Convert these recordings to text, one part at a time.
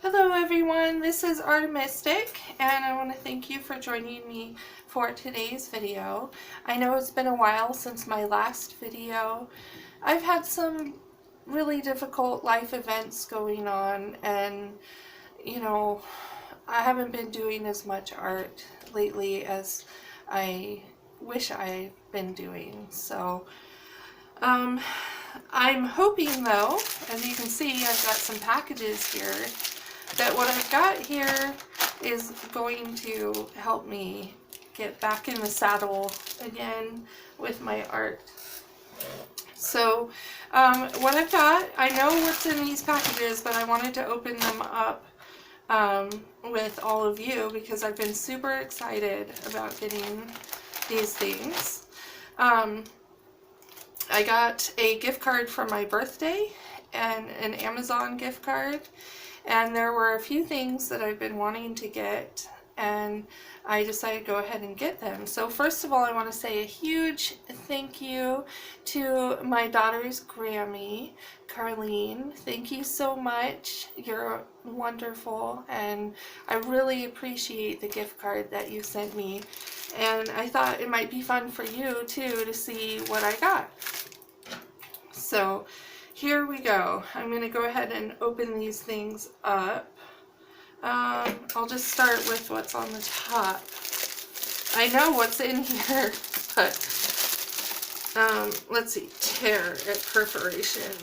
Hello everyone, this is Artemistic and I want to thank you for joining me for today's video. I know it's been a while since my last video. I've had some really difficult life events going on and I haven't been doing as much art lately as I wish I'd been doing. So I'm hoping though, as you can see, I've got some packages here, that what I've got here is going to help me get back in the saddle again with my art. So what I've got, I know what's in these packages, but I wanted to open them up with all of you because I've been super excited about getting these things. I got a gift card for my birthday and an Amazon gift card, and there were a few things that I've been wanting to get and I decided to go ahead and get them. So first of all, I want to say a huge thank you to my daughter's Grammy, Carleen. Thank you so much. You're wonderful and I really appreciate the gift card that you sent me, and I thought it might be fun for you too to see what I got. So here we go. I'm going to go ahead and open these things up. I'll just start with what's on the top. I know what's in here, but let's see. Tear at perforation.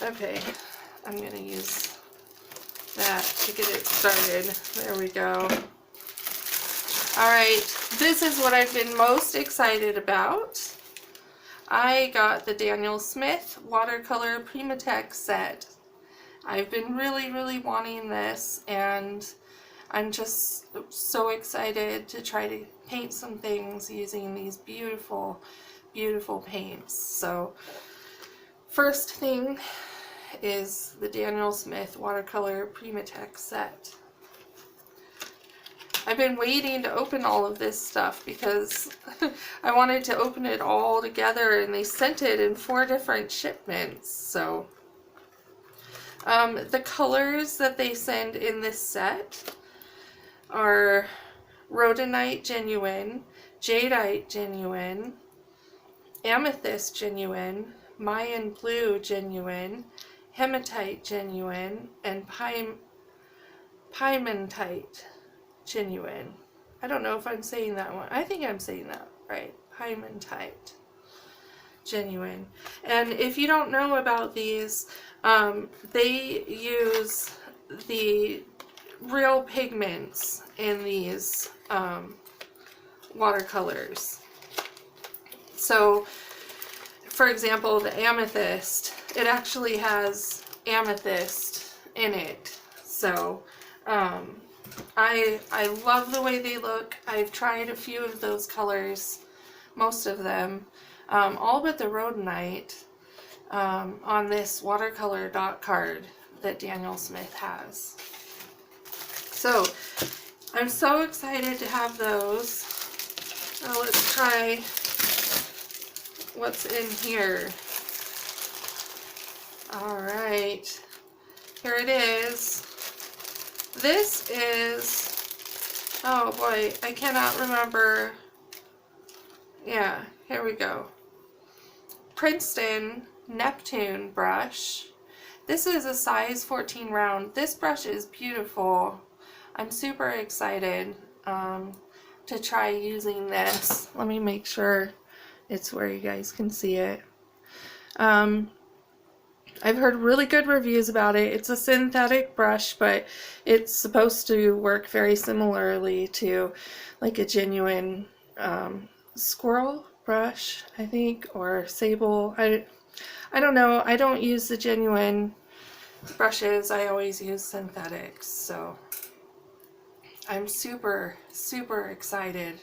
Okay, I'm going to use that to get it started. There we go. Alright, this is what I've been most excited about. I got the Daniel Smith Watercolor Prima set. I've been really wanting this, and I'm just so excited to try to paint some things using these beautiful paints. So first thing is the Daniel Smith Watercolor Prima set. I've been waiting to open all of this stuff because I wanted to open it all together, and they sent it in 4 different shipments. So the colors that they send in this set are Rhodonite Genuine, Jadeite Genuine, Amethyst Genuine, Mayan Blue Genuine, Hematite Genuine, and Piemontite Genuine. I don't know if I'm saying that one. I think I'm saying that right. Piemontite Genuine. And if you don't know about these, they use the real pigments in these watercolors. So, for example, the amethyst, it actually has amethyst in it. So, I love the way they look. I've tried a few of those colors, most of them, all but the Rhodonite on this watercolor dot card that Daniel Smith has. So I'm so excited to have those. Now let's try what's in here. Alright, here it is. This is, oh boy, I cannot remember. Yeah, here we go. Princeton Neptune brush. This is a size 14 round. This brush is beautiful. I'm super excited to try using this. Let me make sure it's where you guys can see it. I've heard really good reviews about it. It's a synthetic brush, but it's supposed to work very similarly to like a genuine squirrel brush, I think, or sable. I don't know. I don't use the genuine brushes. I always use synthetics. So I'm super excited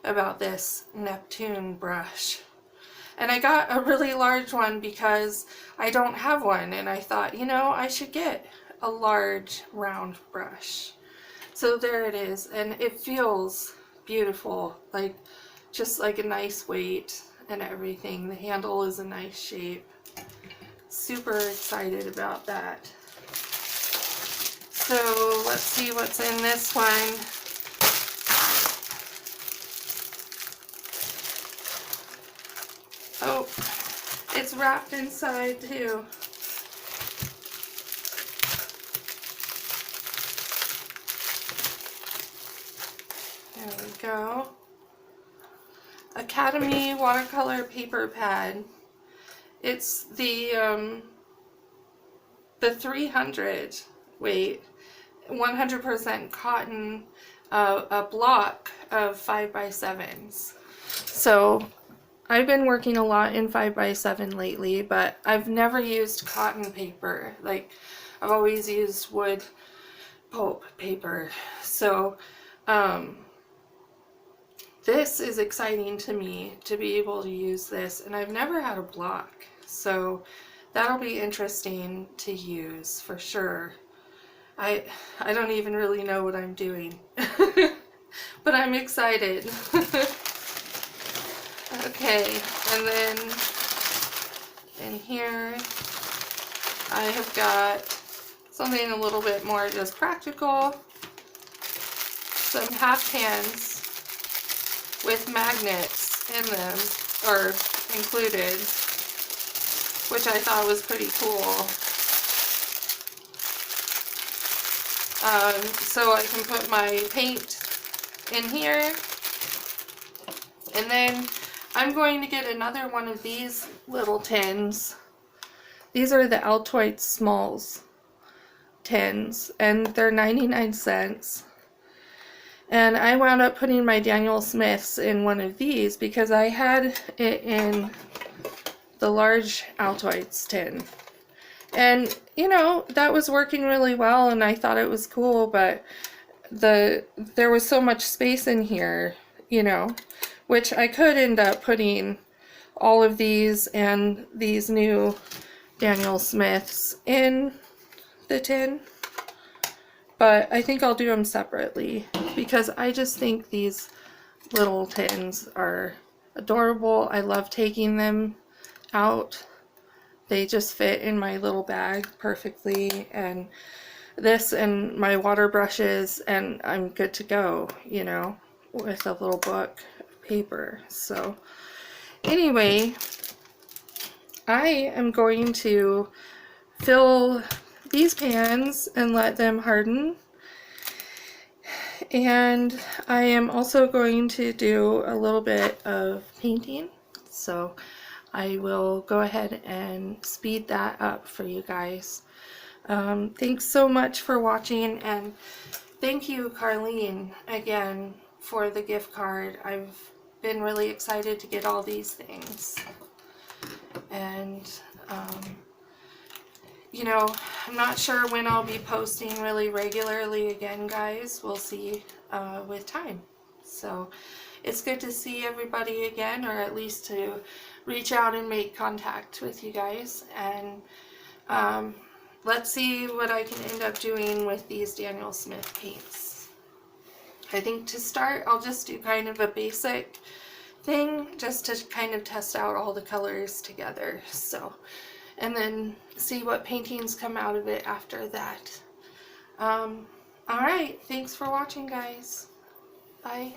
about this Neptune brush. And I got a really large one because I don't have one, and I thought, you know, I should get a large round brush. So there it is, and it feels beautiful, like just like a nice weight and everything. The handle is a nice shape. super excited about that. So let's see what's in this one. Oh, it's wrapped inside too. There we go. Academy Watercolor Paper Pad. It's the 300 weight, 100% cotton, a block of 5x7s. So I've been working a lot in 5x7 lately, but I've never used cotton paper. Like, I've always used wood pulp paper. So this is exciting to me to be able to use this, and I've never had a block, so that'll be interesting to use for sure. I don't even really know what I'm doing, but I'm excited. Okay, and then in here I have got something a little bit more just practical, some half pans with magnets in them, or included, which I thought was pretty cool. So I can put my paint in here, and then I'm going to get another one of these little tins. These are the Altoid Smalls tins, and they're 99 cents. And I wound up putting my Daniel Smiths in one of these because I had it in the large Altoids tin. And, you know, that was working really well, and I thought it was cool, but there was so much space in here, you know, which I could end up putting all of these and these new Daniel Smiths in the tin. But I think I'll do them separately because I just think these little tins are adorable. I love taking them out. They just fit in my little bag perfectly, and this and my water brushes, and I'm good to go, you know, with a little book of paper. So anyway, I am going to fill these pans and let them harden, and I am also going to do a little bit of painting, so I will go ahead and speed that up for you guys. Thanks so much for watching, and thank you, Carleen, again for the gift card. I've been really excited to get all these things, and you know, I'm not sure when I'll be posting really regularly again, guys. We'll see with time. So it's good to see everybody again, or at least to reach out and make contact with you guys. And let's see what I can end up doing with these Daniel Smith paints. I think to start, I'll just do kind of a basic thing just to kind of test out all the colors together. So, and then see what paintings come out of it after that. Alright, thanks for watching, guys. Bye.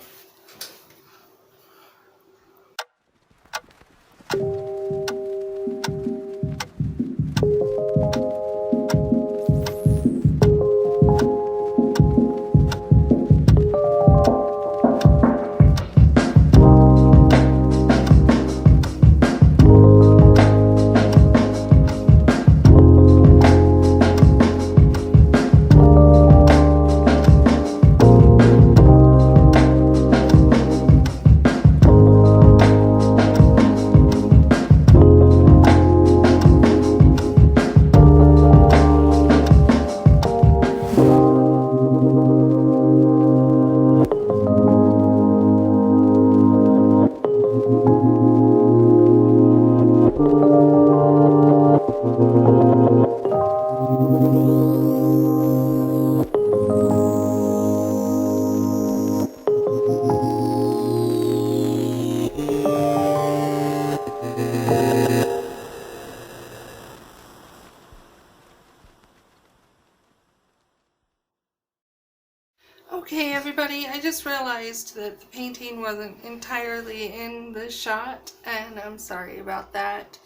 Okay, everybody, I just realized that the painting wasn't entirely in the shot, and I'm sorry about that.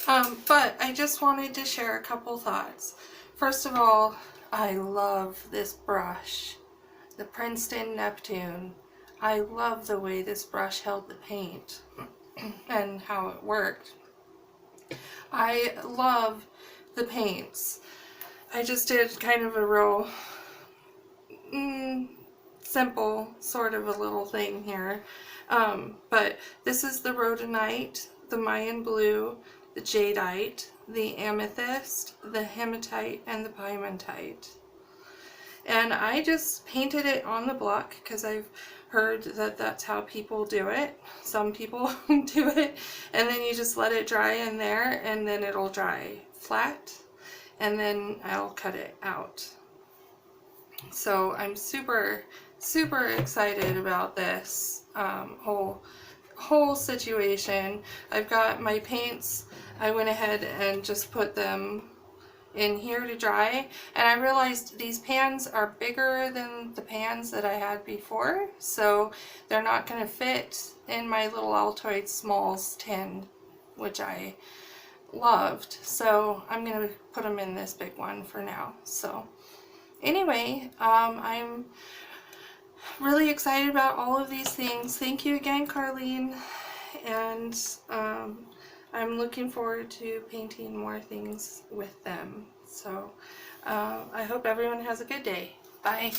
But I just wanted to share a couple thoughts. First of all, I love this brush, the Princeton Neptune. I love the way this brush held the paint and how it worked. I love the paints. I just did kind of a real simple sort of a little thing here. But this is the rhodonite, the Mayan blue, the jadeite, the amethyst, the hematite, and the pyrrhotite. And I just painted it on the block because I've heard that that's how people do it. Some people do it, and then you just let it dry in there, and then it'll dry flat, and then I'll cut it out. So I'm super excited about this whole situation. I've got my paints. I went ahead and just put them in here to dry, and I realized these pans are bigger than the pans that I had before, so they're not going to fit in my little Altoid Smalls tin, which I loved. So I'm going to put them in this big one for now. So anyway, I'm really excited about all of these things. Thank you again, Carleen, and I'm looking forward to painting more things with them. So I hope everyone has a good day. Bye.